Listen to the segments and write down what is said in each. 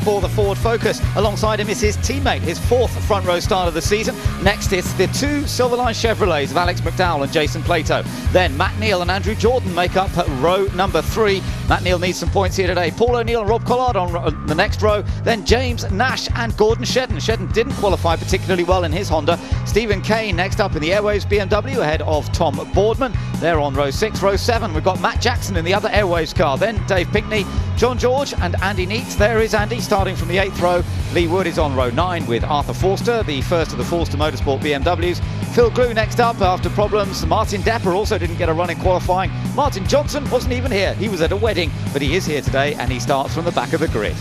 for the Ford Focus. Alongside him is his teammate, his fourth front row start of the season. Next is the two Silverline Chevrolets of Alex McDowell and Jason Plato. Then Matt Neal and Andrew Jordan make up row number 3. Matt Neal needs some points here today. Paul O'Neill and Rob Collard on the next row. Then James Nash and Gordon Shedden. Shedden didn't qualify particularly well in his Honda. Stephen Kane next up in the Airwaves BMW ahead of Tom Boardman. They're on row 6. Row 7, we've got Matt Jackson in the other Airwaves car. Then Dave Pinkney, John George and Andy Neitz. There is Andy starting from the 8th row. Lee Wood is on row 9 with Arthur Forster, the first of the Forster Motorsport BMWs. Phil Glue next up after problems. Martin Depper also didn't get a run in qualifying. Martin Johnson wasn't even here. He was at a wedding, but he is here today and he starts from the back of the grid.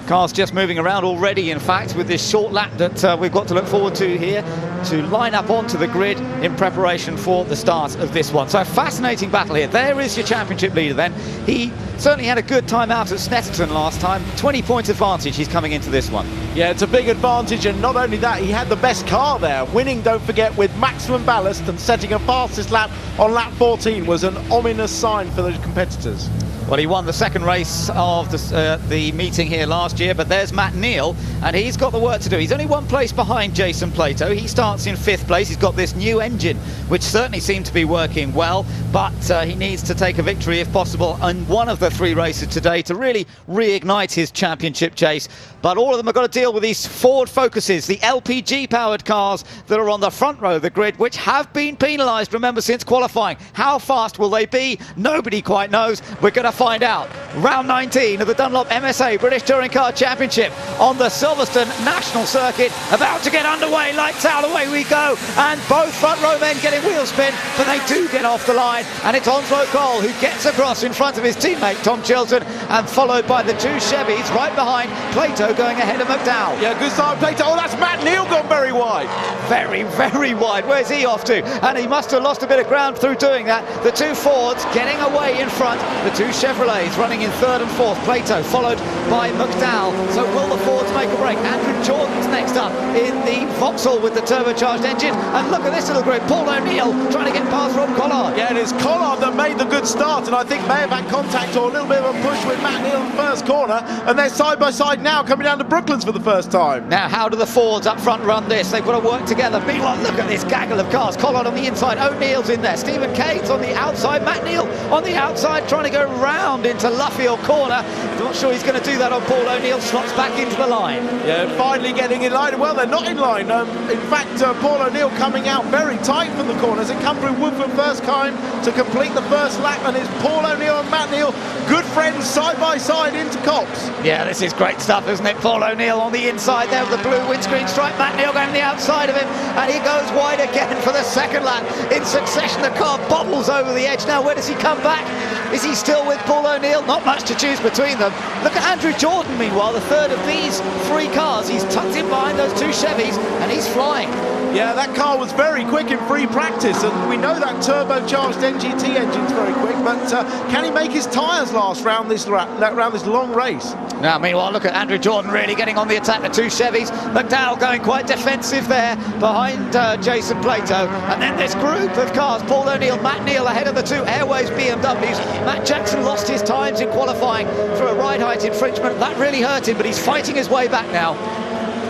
Cars just moving around already, in fact, with this short lap that we've got to look forward to here to line up onto the grid in preparation for the start of this one. So a fascinating battle here. There is your championship leader then. He certainly had a good time out at Snetterton last time. 20 points advantage he's coming into this one. Yeah, it's a big advantage, and not only that, he had the best car there. Winning, don't forget, with maximum ballast and setting a fastest lap on lap 14 was an ominous sign for the competitors. Well, he won the second race of the meeting here last year, but there's Matt Neal, and he's got the work to do. He's only one place behind Jason Plato. He starts in 5th place. He's got this new engine, which certainly seemed to be working well, but he needs to take a victory, if possible, on one of the 3 races today to really reignite his championship chase. But all of them have got to deal with these Ford Focuses, the LPG-powered cars that are on the front row of the grid, which have been penalised, remember, since qualifying. How fast will they be? Nobody quite knows. We're going to find out. Round 19 of the Dunlop MSA British Touring Car Championship on the Silverstone National Circuit, about to get underway. Lights out, away we go, and both front row men getting wheel spin, but they do get off the line, and it's Onslow Cole who gets across in front of his teammate Tom Chilton, and followed by the 2 Chevys right behind. Plato going ahead of McDowell. Yeah, good start, Plato. Oh, that's Matt Neal gone very wide. Very, very wide. Where's he off to? And he must have lost a bit of ground through doing that. The 2 Fords getting away in front. The 2 Chevrolets running in 3rd and 4th. Plato followed by McDowell. So will the Fords make a break? Andrew Jordan's next up in the Vauxhall with the turbocharged engine. And look at this little group. Paul O'Neill trying to get past Rob Collard. Yeah, it is Collard that made the good start, and I think may have had contact or a little bit of a push with Matt Neal in the first corner, and they're side by side now coming down to Brooklands for the first time. Now, how do the Fords up front run this? They've got to work together. Meanwhile, look at this gaggle of cars. Collard on the inside, O'Neill's in there, Stephen Kane's on the outside, Matt Neal on the outside trying to go round into Luffield corner. Not sure he's going to do that on Paul O'Neill. Slots back into the line. Yeah, finally getting in line. Well, they're not in line. In fact, Paul O'Neill coming out very tight from the corners. It come through Woodford first time to complete the first lap, and it's Paul O'Neill and Matt Neal, good friends, side by side into Copse. Yeah, this is great stuff, isn't it? Paul O'Neill on the inside there with the blue windscreen stripe. Matt Neal going to the outside of him, and he goes wide again for the second lap in succession. The car bobbles over the edge. Now, where does he come back? Is he still with Paul O'Neill? Not much to choose between them. Look at Andrew Jordan, meanwhile, the third of these 3 cars. He's tucked in behind those 2 Chevys, and he's flying. Yeah, that car was very quick in free practice, and we know that turbocharged NGT engine's very quick, but can he make his tyres last round this long race? Now, meanwhile, look at Andrew Jordan really getting on the attack, the 2 Chevys. McDowell going quite defensive there behind Jason Plato. And then this group of cars, Paul O'Neill, Matt Neal ahead of the 2 Airwaves BMWs. Matt Jackson lost his times in qualifying for a ride height infringement. That really hurt him, but he's fighting his way back now.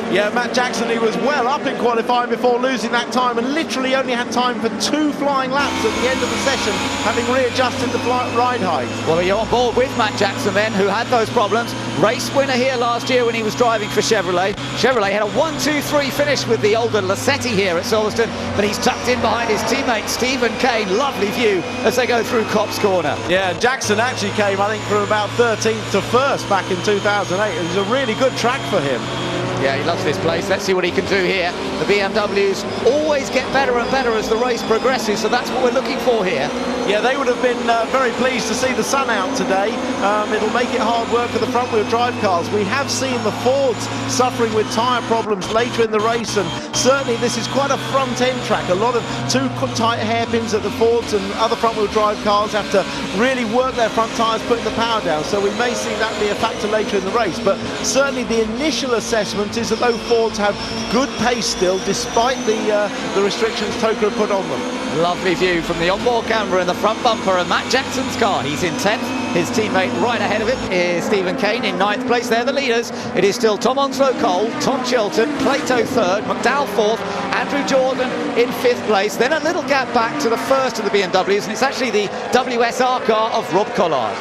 Yeah, Matt Jackson, he was well up in qualifying before losing that time, and literally only had time for 2 flying laps at the end of the session, having readjusted the ride height. Well, you're on board with Matt Jackson then, who had those problems. Race winner here last year when he was driving for Chevrolet. Chevrolet had a 1-2-3 finish with the older Lassetti here at Silverstone, but he's tucked in behind his teammate Stephen Kane. Lovely view as they go through Copse corner. Yeah, Jackson actually came, I think, from about 13th to 1st back in 2008. It was a really good track for him. Yeah, he loves this place. Let's see what he can do here. The BMWs always get better and better as the race progresses, so that's what we're looking for here. Yeah, they would have been very pleased to see the sun out today. It'll make it hard work for the front-wheel drive cars. We have seen the Fords suffering with tyre problems later in the race, and certainly this is quite a front-end track. A lot of too tight hairpins at the Fords, and other front-wheel drive cars have to really work their front tyres, putting the power down. So we may see that be a factor later in the race. But certainly the initial assessment is that those Fords have good pace still, despite the restrictions TOCA put on them. Lovely view from the onboard camera in the front bumper of Matt Jackson's car. He's in 10th. His teammate right ahead of him is Stephen Kane in 9th place. They're the leaders. It is still Tom Onslow-Cole, Tom Chilton, Plato 3rd, McDowell 4th, Andrew Jordan in 5th place. Then a little gap back to the first of the BMWs, and it's actually the WSR car of Rob Collard.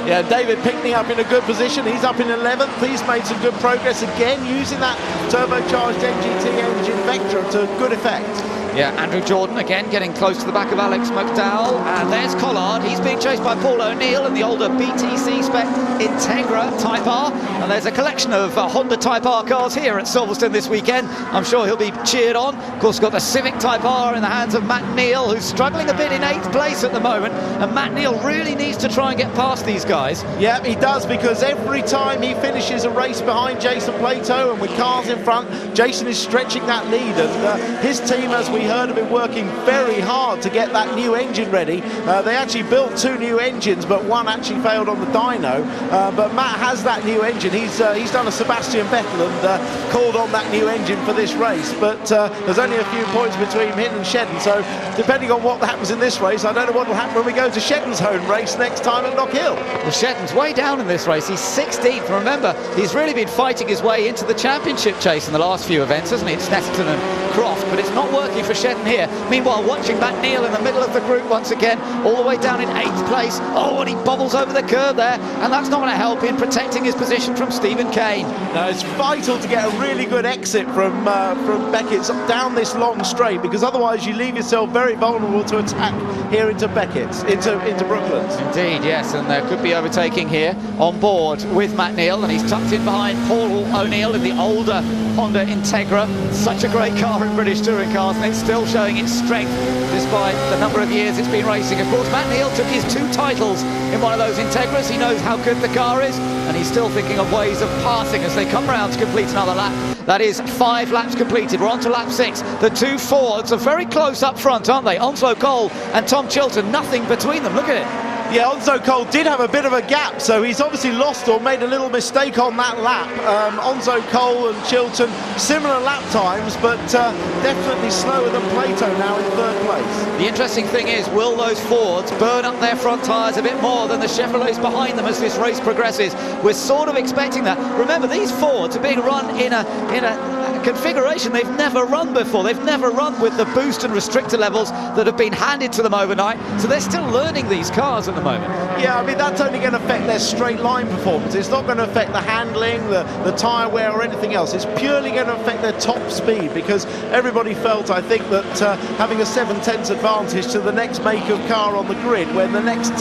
Yeah, David Pinkney up in a good position. He's up in 11th. He's made some good progress again, using that turbocharged NGT engine Vectra to good effect. Yeah, Andrew Jordan again getting close to the back of Alex McDowell, and there's Collard. He's being chased by Paul O'Neill in the older BTCC spec Integra Type R, and there's a collection of Honda Type R cars here at Silverstone this weekend. I'm sure he'll be cheered on. Of course, we've got the Civic Type R in the hands of Matt Neal, who's struggling a bit in 8th place at the moment, and Matt Neal really needs to try and get past these guys. Yeah, he does, because every time he finishes a race behind Jason Plato and with cars in front, Jason is stretching that lead, and his team, as we heard, have been working very hard to get that new engine ready. They actually built 2 new engines, but one actually failed on the dyno. But Matt has that new engine. He's done a Sebastian Vettel and called on that new engine for this race. But there's only a few points between him and Shedden, so depending on what happens in this race, I don't know what will happen when we go to Shedden's home race next time at Knock Hill. Well, Shedden's way down in this race. He's 16th. Remember, he's really been fighting his way into the championship chase in the last few events, hasn't he? It's Snetterton and Croft, but it's not working for Shedden here. Meanwhile, watching Matt Neal in the middle of the group once again, all the way down in 8th place. Oh, and he bobbles over the curb there, and that's not going to help in protecting his position from Stephen Kane. No, it's vital to get a really good exit from Beckett's down this long straight, because otherwise you leave yourself very vulnerable to attack here into Beckett's, into Brooklands. Indeed, yes, and there could be overtaking here on board with Matt Neal, and he's tucked in behind Paul O'Neill in the older Honda Integra. Such a great car in British touring cars, and it's still showing its strength despite the number of years it's been racing. Of course, Matt Neal took his 2 titles in one of those Integras. He knows how good the car is, and he's still thinking of ways of passing as they come round to complete another lap. That is 5 laps completed. We're on to lap 6. The 2 Fords are very close up front, aren't they? Onslow-Cole and Tom Chilton, nothing between them. Look at it. Yeah, Onslow-Cole did have a bit of a gap, so he's obviously lost or made a little mistake on that lap. Onslow-Cole and Chilton, similar lap times, but definitely slower than Plato now in 3rd place. The interesting thing is, will those Fords burn up their front tyres a bit more than the Chevrolets behind them as this race progresses? We're sort of expecting that. Remember, these Fords are being run in a configuration they've never run before. They've never run with the boost and restrictor levels that have been handed to them overnight, so they're still learning these cars at the moment. Yeah, I mean, that's only going to affect their straight line performance. It's not going to affect the handling, the tyre wear or anything else. It's purely going to affect their top speed, because everybody felt, I think, that having a 7/10 advantage to the next make of car on the grid, when the next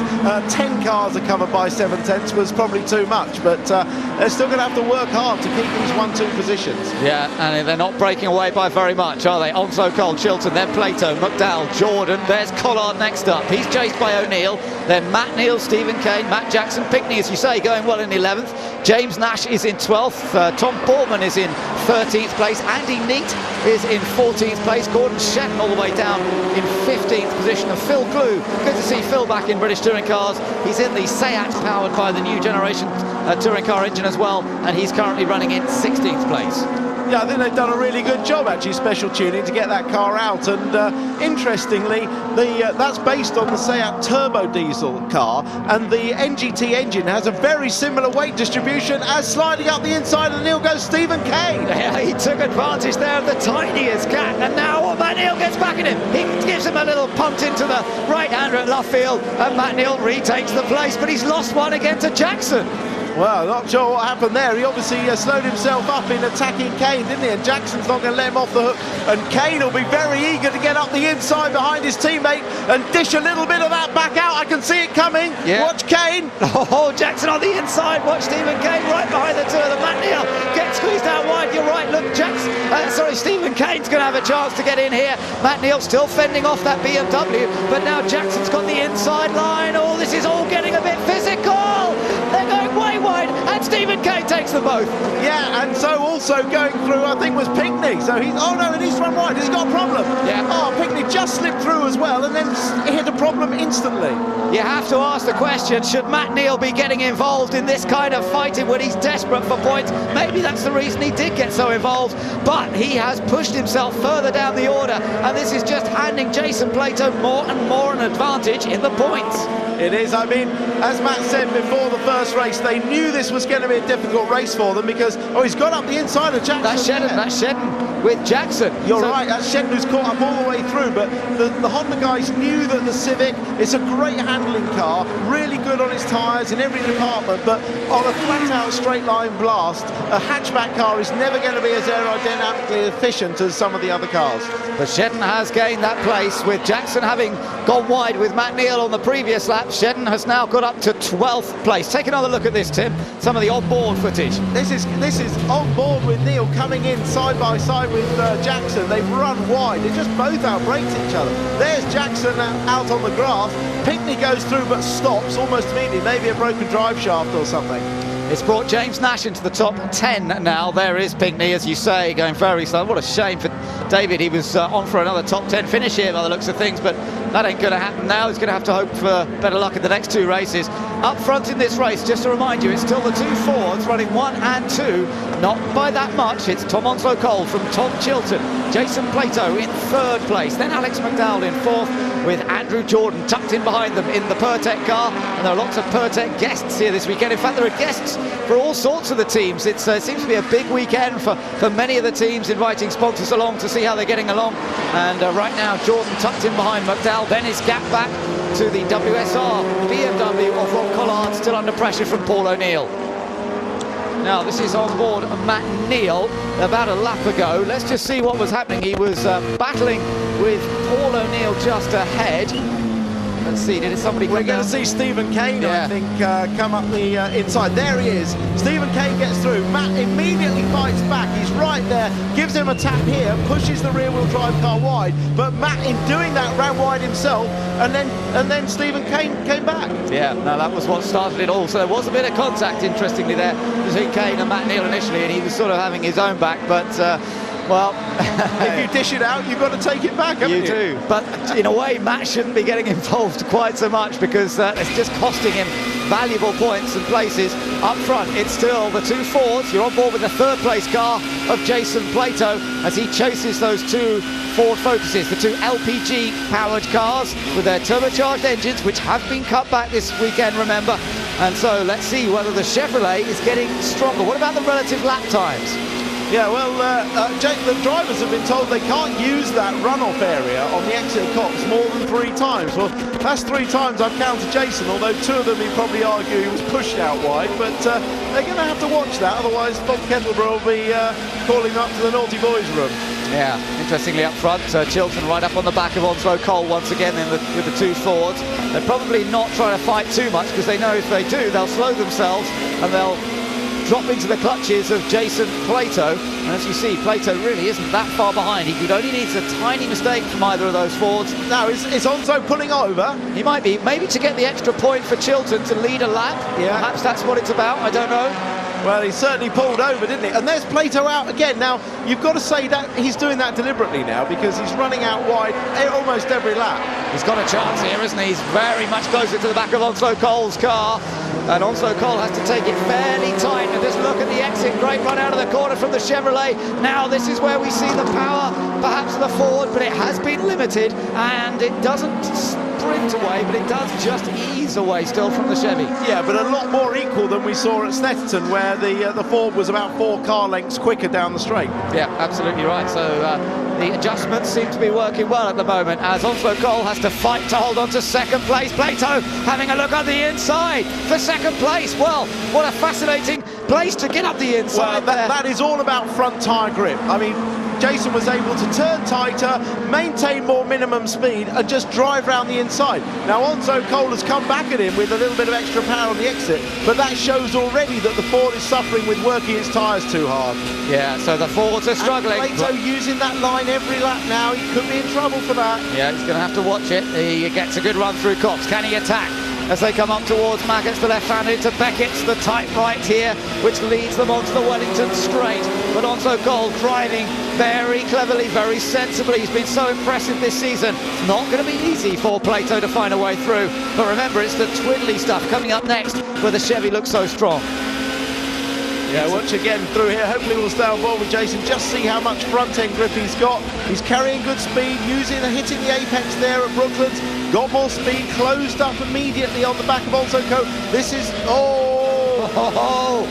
10 cars are covered by 7/10 was probably too much. But they're still going to have to work hard to keep these 1-2 positions. Yeah, and they're not breaking away by very much, are they? Onslow-Cole, Chilton, then Plato, McDowell, Jordan. There's Collard next up. He's chased by O'Neill. Then Matt Neal, Stephen Kane, Matt Jackson, Pinkney, as you say, going well in 11th. James Nash is in 12th. Tom Borman is in 13th place. Andy Neat is in 14th place. Gordon Shetton all the way down in 15th position. And Phil Glue, good to see Phil back in British touring cars. He's in the Seat, powered by the new generation touring car engine as well, and he's currently running in 16th place. Yeah, I think they've done a really good job, actually, special tuning to get that car out. And interestingly, that's based on the Seat turbo diesel car, and the NGT engine has a very similar weight distribution. As sliding up the inside of the Neal goes Stephen Kane. Yeah, he took advantage there of the tiniest gap, and now Matt Neal gets back at him. He gives him a little punt into the right-hander at left field, and Matt Neal retakes the place, but he's lost one again to Jackson. Well, not sure what happened there. He obviously slowed himself up in attacking Kane, didn't he? And Jackson's not going to let him off the hook. And Kane will be very eager to get up the inside behind his teammate and dish a little bit of that back out. I can see it coming. Yeah. Watch Kane. Oh, Jackson on the inside. Watch Stephen Kane right behind the two of them. Matt Neal gets squeezed out wide. You're right. Look, Stephen Kane's going to have a chance to get in here. Matt Neal still fending off that BMW, but now Jackson's got the inside line. Oh, this is all getting a bit physical. They're going way wide, and Stephen Kane takes them both. Yeah, and so also going through, I think, was Pinkney. So he's, oh no, and he's run wide. He's got a problem. Yeah. Oh, Pinkney just slipped through as well, and then hit a problem instantly. You have to ask the question, should Matt Neal be getting involved in this kind of fighting when he's desperate for points? Maybe that's the reason he did get so involved, but he has pushed himself further down the order, and this is just handing Jason Plato more and more an advantage in the points. It is. I mean, as Matt said before the first race, they knew this was going to be a difficult race for them because, he's got up the inside of Jackson. That's Shedden with Jackson. You're right, that's Shedden who's caught up all the way through, but the Honda guys knew that the Civic is a great handling car, really good on its tyres in every department, but on a flat-out straight-line blast, a hatchback car is never going to be as aerodynamically efficient as some of the other cars. But Shedden has gained that place with Jackson having gone wide with Matt Neal on the previous lap. Shedden has now got up to 12th place. Take another look at this, Tim. Some of the on-board footage. This is on board with Neal coming in side by side with Jackson. They've run wide. They just both outbraked each other. There's Jackson out on the grass. Pinckney goes through but stops almost immediately. Maybe a broken drive shaft or something. It's brought James Nash into the top 10 now. There is Pinckney, as you say, going very slow. What a shame for David. He was on for another top 10 finish here by the looks of things, but that ain't going to happen now. He's going to have to hope for better luck in the next two races. Up front in this race, just to remind you, it's still the two Fords running 1 and 2. Not by that much. It's Tom Onslow-Cole from Tom Chilton. Jason Plato in 3rd place. Then Alex McDowell in 4th, with Andrew Jordan tucked in behind them in the Pertec car. And there are lots of Pertec guests here this weekend. In fact, there are guests for all sorts of the teams. It seems to be a big weekend for many of the teams, inviting sponsors along to see how they're getting along. And right now, Jordan tucked in behind McDowell. Then his gap back to the WSR BMW of Rob Collard, still under pressure from Paul O'Neill. Now, this is on board Matt Neal about a lap ago. Let's just see what was happening. He was battling with Paul O'Neill just ahead. Let's see, did somebody come down? We're going to see Stephen Kane, I think, come up the inside. There he is. Stephen Kane gets through. Matt immediately fights back. He's right there, gives him a tap here, pushes the rear-wheel drive car wide. But Matt, in doing that, ran wide himself, and then Stephen Kane came back. Yeah, now that was what started it all. So there was a bit of contact, interestingly, there between Kane and Matt Neal initially, and he was sort of having his own back, but... well, if you dish it out, you've got to take it back, haven't you? You do. But in a way, Matt shouldn't be getting involved quite so much because it's just costing him valuable points and places. Up front, it's still the two Fords. You're on board with the 3rd place car of Jason Plato as he chases those two Ford Focuses, the two LPG-powered cars with their turbocharged engines, which have been cut back this weekend, remember. And so let's see whether the Chevrolet is getting stronger. What about the relative lap times? Yeah, well, the drivers have been told they can't use that runoff area on the exit copse more than 3 times. Well, that's 3 times I've counted Jason, although 2 of them he'd probably argue he was pushed out wide. But they're going to have to watch that, otherwise Bob Kettleborough will be calling up to the naughty boys room. Yeah, interestingly up front, Chilton right up on the back of Onslow-Cole once again with the two Fords. They're probably not trying to fight too much because they know if they do, they'll slow themselves and they'll drop into the clutches of Jason Plato. And as you see, Plato really isn't that far behind. He only needs a tiny mistake from either of those Fords. Now, is Onslow pulling over? He might be, maybe to get the extra point for Chilton to lead a lap. Yeah. Perhaps that's what it's about, I don't know. Well, he certainly pulled over, didn't he? And there's Plato out again. Now, you've got to say that he's doing that deliberately now because he's running out wide almost every lap. He's got a chance here, isn't he? He's very much closer to the back of Onslow-Cole's car. And Onslow-Cole has to take it fairly tight. And just look at the exit. Great run out of the corner from the Chevrolet. Now this is where we see the power, perhaps of the Ford, but it has been limited. And it doesn't sprint away, but it does just ease away still from the Chevy. Yeah, but a lot more equal than we saw at Snetterton, where the Ford was about 4 car lengths quicker down the straight. Yeah, absolutely right. So the adjustments seem to be working well at the moment as Onslow-Cole has to fight to hold on to 2nd place. Plato having a look on the inside for 2nd place. Well, what a fascinating place to get up the inside. Well, that is all about front tyre grip. I mean, Jason was able to turn tighter, maintain more minimum speed and just drive round the inside. Now Onslow-Cole has come back at him with a little bit of extra power on the exit, but that shows already that the Ford is suffering with working its tyres too hard. Yeah, so the Fords are struggling. And Plato using that line every lap now, he could be in trouble for that. Yeah, he's going to have to watch it. He gets a good run through Cox. Can he attack? As they come up towards Maggots, the left-hander into Beckett's, the tight right here, which leads them onto the Wellington straight. But Onslow-Cole driving very cleverly, very sensibly. He's been so impressive this season. It's not going to be easy for Plato to find a way through. But remember, it's the twiddly stuff coming up next, where the Chevy looks so strong. Yeah, watch again through here. Hopefully we'll stay on board with Jason. Just see how much front-end grip he's got. He's carrying good speed, hitting the apex there at Brooklands. Got more speed, closed up immediately on the back of Onsoco. This is, well,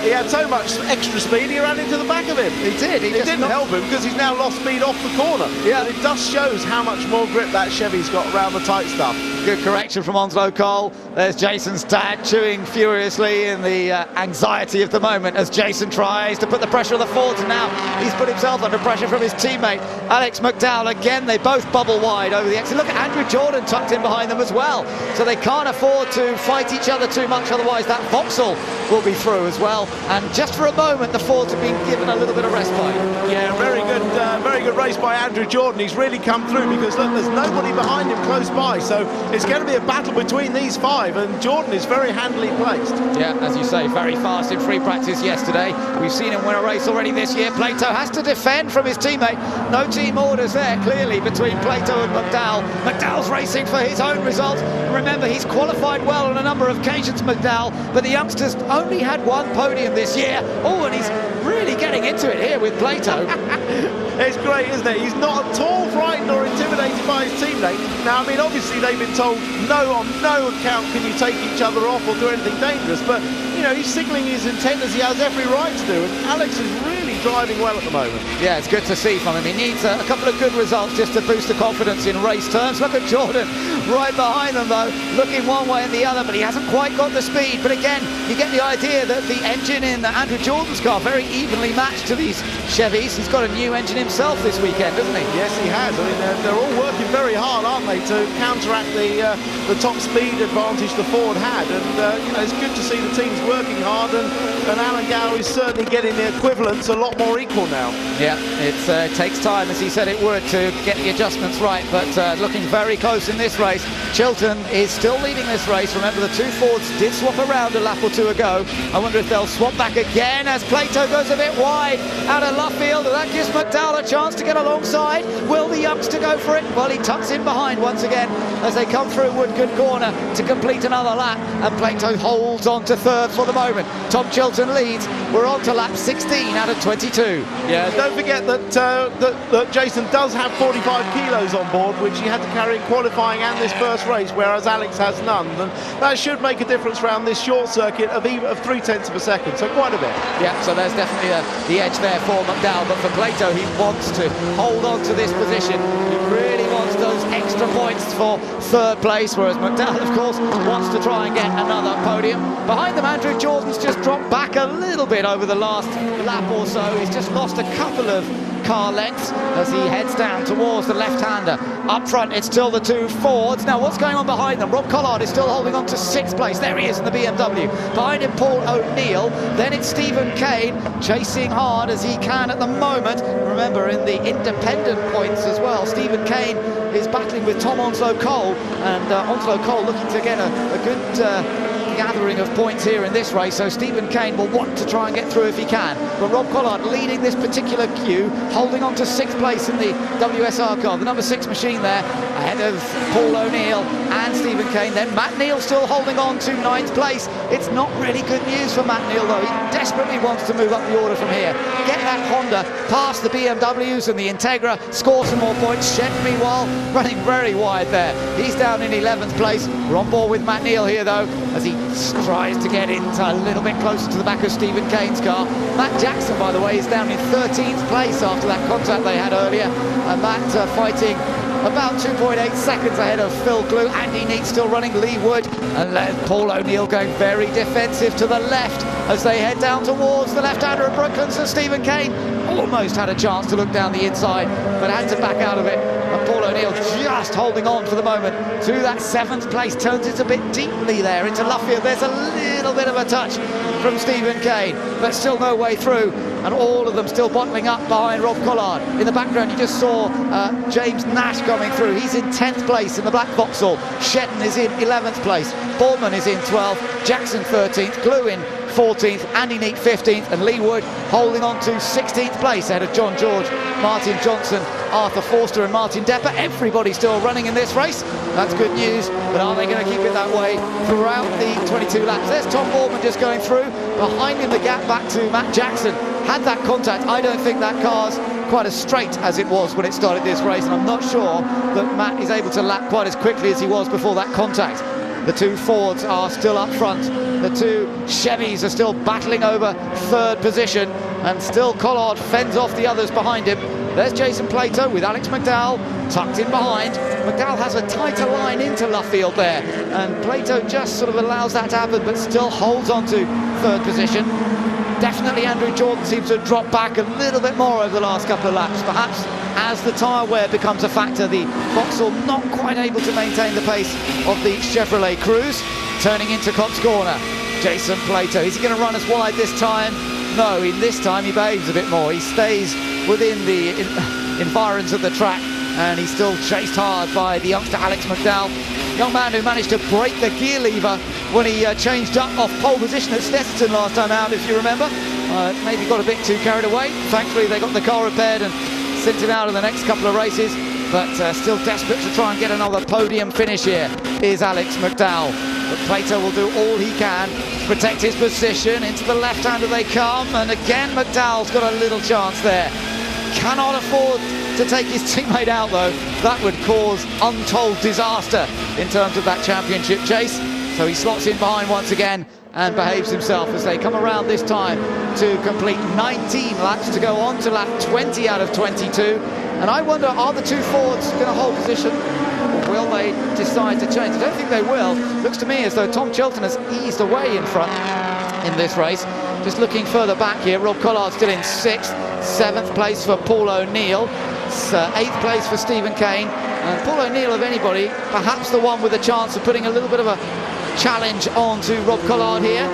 he had so much extra speed, he ran into the back of him. He did. It didn't help him because he's now lost speed off the corner. Yeah. But it just shows how much more grip that Chevy's got around the tight stuff. Good correction from Onslow Cole. There's Jason's dad chewing furiously in the anxiety of the moment as Jason tries to put the pressure on the Fords, and now he's put himself under pressure from his teammate Alex McDowell. Again, they both bubble wide over the exit. Look at Andrew Jordan tucked in behind them as well, so they can't afford to fight each other too much, otherwise that Vauxhall will be through as well. And just for a moment the Fords have been given a little bit of respite. Yeah, very good race by Andrew Jordan. He's really come through because look, there's nobody behind him close by, so it's going to be a battle between these five, and Jordan is very handily placed. Yeah, as you say, very fast in free practice yesterday. We've seen him win a race already this year. Plato has to defend from his teammate. No team orders there clearly between Plato and McDowell. McDowell's racing for his own result. Remember, he's qualified well on a number of occasions, McDowell, but the youngster's only had one podium this year. Oh, and he's really getting into it here with Plato. It's great, isn't it? He's not at all frightened or intimidated by his teammate. Now, I mean, obviously they've been told no, on no account can you take each other off or do anything dangerous, but you know, he's signalling his intent as he has every right to do, and Alex is really driving well at the moment. Yeah, it's good to see from him. He needs a couple of good results just to boost the confidence in race terms. Look at Jordan right behind them though, looking one way and the other, but he hasn't quite got the speed. But again, you get the idea that the engine in Andrew Jordan's car very evenly matched to these Chevys. He's got a new engine himself this weekend, doesn't he? Yes, he has. I mean, they're all working very hard, aren't they, to counteract the top speed advantage the Ford had. And you know, it's good to see the teams working hard, and Alan Gow is certainly getting the equivalents a lot more equal now. Yeah, it takes time, as he said it would, to get the adjustments right, but looking very close in this race. Chilton is still leading this race. Remember, the two Fords did swap around a lap or two ago. I wonder if they'll swap back again as Plato goes a bit wide out of Luffield, and that gives McDowell a chance to get alongside. Will the youngster go for it? Well, he tucks in behind once again as they come through Woodcote Corner to complete another lap, and Plato holds on to third for the moment. Tom Chilton leads. We're on to lap 16 out of 22. Yeah, don't forget that Jason does have 45 kilos on board, which he had to carry in qualifying and this first race, whereas Alex has none, and that should make a difference around this short circuit of 0.3 of a second, so quite a bit. Yeah, so there's definitely the edge there for McDowell, but for Plato, he wants to hold on to this position. He really wants those extra points for third place, whereas McDowell, of course, wants to try and get another podium. Behind them, Andrew Jordan's just dropped back a little bit over the last lap or so. He's just lost a couple of car lengths as he heads down towards the left-hander. Up front, it's still the two Fords. Now, what's going on behind them? Rob Collard is still holding on to 6th place. There he is in the BMW. Behind him, Paul O'Neill. Then it's Stephen Kane chasing hard as he can at the moment. Remember, in the independent points as well, Stephen Kane is battling with Tom Onslow Cole, and Onslow Cole looking to get a good gathering of points here in this race, so Stephen Kane will want to try and get through if he can. But Rob Collard leading this particular queue, holding on to 6th place in the WSR car, the number 6 machine there, ahead of Paul O'Neill and Stephen Kane. Then Matt Neal still holding on to 9th place. It's not really good news for Matt Neal though. He desperately wants to move up the order from here, get that Honda past the BMWs and the Integra, score some more points. Shed, meanwhile, running very wide there. He's down in 11th place. We're on board with Matt Neal here though, as he tries to get into a little bit closer to the back of Stephen Kane's car. Matt Jackson, by the way, is down in 13th place after that contact they had earlier, and Matt fighting about 2.8 seconds ahead of Phil Glue. Andy Neat still running, Lee Wood, and Paul O'Neill going very defensive to the left as they head down towards the left-hander of Brooklands. And Stephen Kane almost had a chance to look down the inside, but had to back out of it. And Paul O'Neill just holding on for the moment to that 7th place. Turns it a bit deeply there into Luffield. There's a little bit of a touch from Stephen Kane, but still no way through. And all of them still bottling up behind Rob Collard. In the background, you just saw James Nash coming through. He's in 10th place in the black Vauxhall. Shetton is in 11th place. Baldman is in 12th. Jackson 13th. Glue in 14th. Andy Neat 15th. And Lee Wood holding on to 16th place ahead of John George, Martin Johnson, Arthur Forster and Martin Depper. Everybody still running in this race. That's good news, but are they going to keep it that way throughout the 22 laps? There's Tom Boardman just going through Behind him, the gap back to Matt Jackson had that contact. I don't think that car's quite as straight as it was when it started this race, and I'm not sure that Matt is able to lap quite as quickly as he was before that contact. The two Fords are still up front. The two Chevys are still battling over third position, and still Collard fends off the others behind him. There's Jason Plato with Alex McDowell tucked in behind. McDowell has a tighter line into Luffield there, and Plato just sort of allows that to happen, but still holds on to third position. Definitely Andrew Jordan seems to have dropped back a little bit more over the last couple of laps. Perhaps as the tyre wear becomes a factor, the Vauxhall not quite able to maintain the pace of the Chevrolet Cruze. Turning into Cops Corner, Jason Plato. Is he going to run as wide this time? No, in this time he behaves a bit more. He stays within the environs of the track, and he's still chased hard by the youngster Alex McDowell. Young man who managed to break the gear lever when he changed up off pole position at Snetterton last time out, if you remember. Maybe got a bit too carried away. Thankfully they got the car repaired and sent him out in the next couple of races, but still desperate to try and get another podium finish here is Alex McDowell. But Plato will do all he can to protect his position. Into the left-hander they come, and again McDowell's got a little chance there. Cannot afford to take his teammate out though. That would cause untold disaster in terms of that championship chase. So he slots in behind once again and behaves himself as they come around this time to complete 19 laps to go on to lap 20 out of 22. And I wonder, are the two Fords going to hold position, or will they decide to change? I don't think they will. Looks to me as though Tom Chilton has eased away in front in this race. Just looking further back here, Rob Collard still in 6th, 7th place for Paul O'Neill, 8th place for Stephen Kane. And Paul O'Neill, of anybody, perhaps the one with a chance of putting a little bit of a challenge on to Rob Collard here.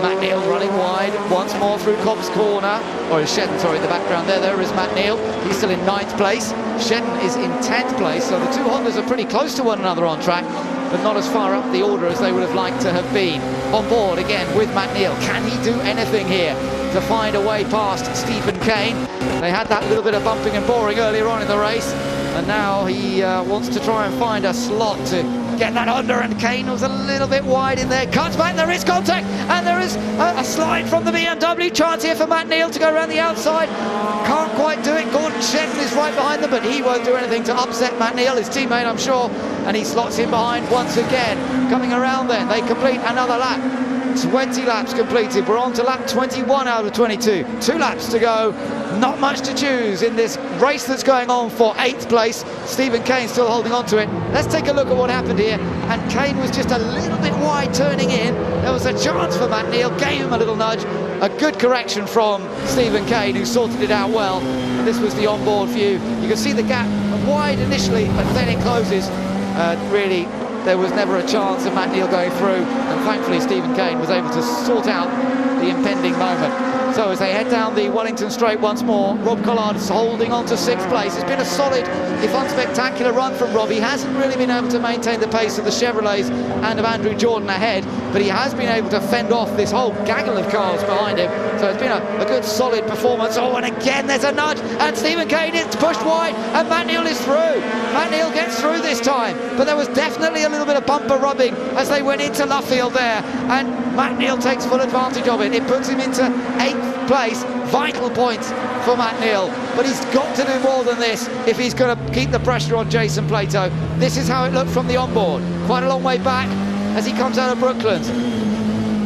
Matt Neal running wide once more through Cobb's Corner, or Shedden, sorry, in the background there is Matt Neal. He's still in 9th place. Shedden is in 10th place, so the two Hondas are pretty close to one another on track, but not as far up the order as they would have liked to have been. On board again with Matt Neal. Can he do anything here to find a way past Stephen Kane? They had that little bit of bumping and boring earlier on in the race, and now he wants to try and find a slot to get that under, and Kane was a little bit wide in there. Cuts back, there is contact, and there is a slide from the BMW. Chance here for Matt Neal to go around the outside. Can't quite do it. Gordon Shedden is right behind them, but he won't do anything to upset Matt Neal, his teammate, I'm sure, and he slots in behind once again. Coming around then, they complete another lap. 20 laps completed. We're on to lap 21 out of 22. 2 laps to go. Not much to choose in this race that's going on for 8th place. Stephen Kane still holding on to it. Let's take a look at what happened here. And Kane was just a little bit wide turning in. There was a chance for Matt Neal, gave him a little nudge. A good correction from Stephen Kane, who sorted it out well. And this was the onboard view. You can see the gap wide initially, but then it closes. Really, there was never a chance of Matt Neal going through, and thankfully Stephen Kane was able to sort out the impending moment. So as they head down the Wellington Straight once more, Rob Collard is holding on to 6th place. It's been a solid, if unspectacular, run from Rob. He hasn't really been able to maintain the pace of the Chevrolets and of Andrew Jordan ahead, but he has been able to fend off this whole gaggle of cars behind him. So it's been a good solid performance. Oh, and again there's a nudge, and Stephen Kane is pushed wide, and Matt Neal is through. Matt Neal gets through this time, but there was definitely a little bit of bumper rubbing as they went into Luffield there, and Matt Neal takes full advantage of it. It puts him into 8th place. Vital points for Matt Neal, but he's got to do more than this if he's going to keep the pressure on Jason Plato. This is how it looked from the onboard. Quite a long way back as he comes out of Brooklands.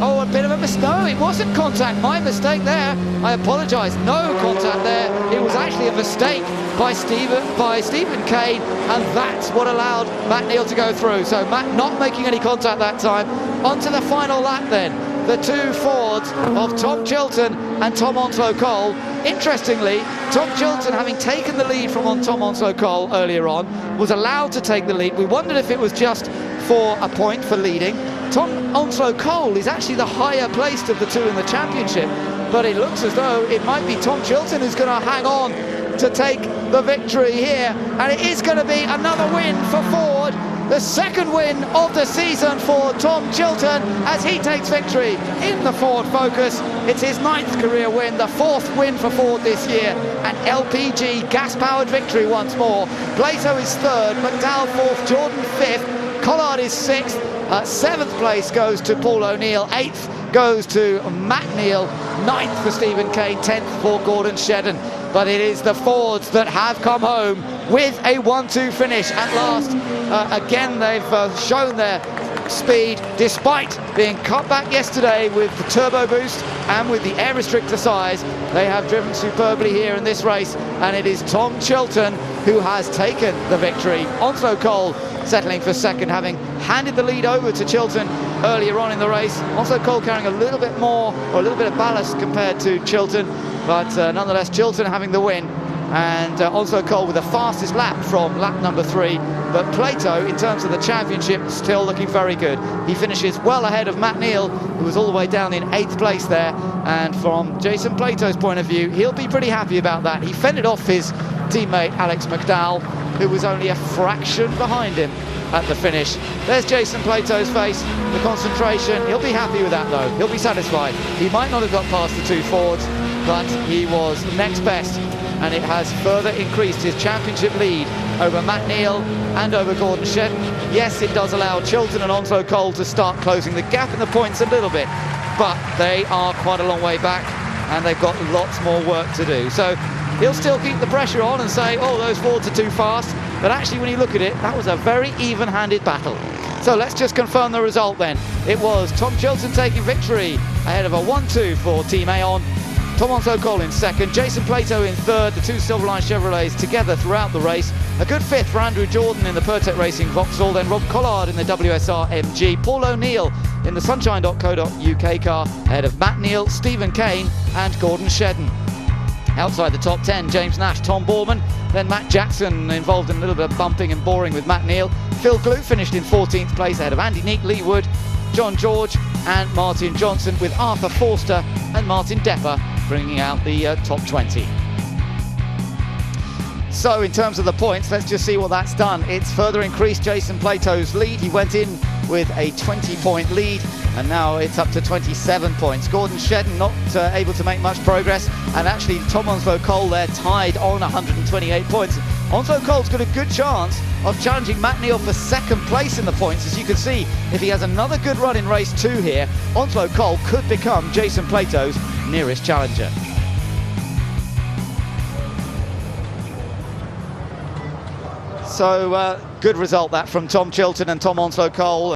Oh, a bit of a mistake. No, it wasn't contact. My mistake there. I apologise. No contact there. It was actually a mistake by Stephen Kane, and that's what allowed Matt Neal to go through. So Matt not making any contact that time. On to the final lap then. The two Fords of Tom Chilton and Tom Onslow Cole. Interestingly, Tom Chilton, having taken the lead from Tom Onslow Cole earlier on, was allowed to take the lead. We wondered if it was just for a point for leading. Tom Onslow Cole is actually the higher placed of the two in the championship, but it looks as though it might be Tom Chilton who's going to hang on to take the victory here, and it is going to be another win for Ford. The second win of the season for Tom Chilton as he takes victory in the Ford Focus. It's his 9th career win, the 4th win for Ford this year, an LPG gas-powered victory once more. Plato is 3rd, McDowell 4th, Jordan 5th, Collard is 6th, 7th place goes to Paul O'Neill, 8th goes to Matt Neal, 9th for Stephen Kane, 10th for Gordon Shedden. But it is the Fords that have come home with a 1-2 finish at last. Again, they've shown their speed despite being cut back yesterday with the turbo boost and with the air restrictor size. They have driven superbly here in this race, and it is Tom Chilton who has taken the victory. Onslow Cole settling for second, having handed the lead over to Chilton earlier on in the race. Onslow Cole carrying a little bit more, or a little bit of ballast compared to Chilton, but nonetheless Chilton having the win, and Onslow Cole with the fastest lap from lap number 3. But Plato, in terms of the championship, still looking very good. He finishes well ahead of Matt Neal, who was all the way down in 8th place there, and from Jason Plato's point of view, he'll be pretty happy about that. He fended off his teammate Alex McDowell, who was only a fraction behind him at the finish. There's Jason Plato's face, the concentration. He'll be happy with that though. He'll be satisfied. He might not have got past the 2 Fords, but he was next best, and it has further increased his championship lead over Matt Neal and over Gordon Shedden. Yes, it does allow Chilton and Onslow Cole to start closing the gap in the points a little bit, but they are quite a long way back and they've got lots more work to do. So he'll still keep the pressure on and say, oh, those Fords are too fast. But actually, when you look at it, that was a very even-handed battle. So let's just confirm the result then. It was Tom Chilton taking victory ahead of a 1-2 for Team Aon. Tom Onslow Cole in second, Jason Plato in third, the 2 Silverline Chevrolets together throughout the race. A good 5th for Andrew Jordan in the Pertec Racing Vauxhall, then Rob Collard in the WSR MG, Paul O'Neill in the Sunshine.co.uk car, ahead of Matt Neal, Stephen Kane and Gordon Shedden. Outside the top 10, James Nash, Tom Borman, then Matt Jackson involved in a little bit of bumping and boring with Matt Neal. Phil Glue finished in 14th place ahead of Andy Neek, Lee Wood, John George and Martin Johnson, with Arthur Forster and Martin Depper bringing out the top 20. So in terms of the points, let's just see what that's done. It's further increased Jason Plato's lead. He went in with a 20-point lead, and now it's up to 27 points. Gordon Shedden not able to make much progress, and actually Tom Onslow Cole there tied on 128 points. Onslow Cole's got a good chance of challenging Matt Neal for second place in the points. As you can see, if he has another good run in race 2 here, Onslow Cole could become Jason Plato's nearest challenger. So good result that from Tom Chilton and Tom Onslow Cole.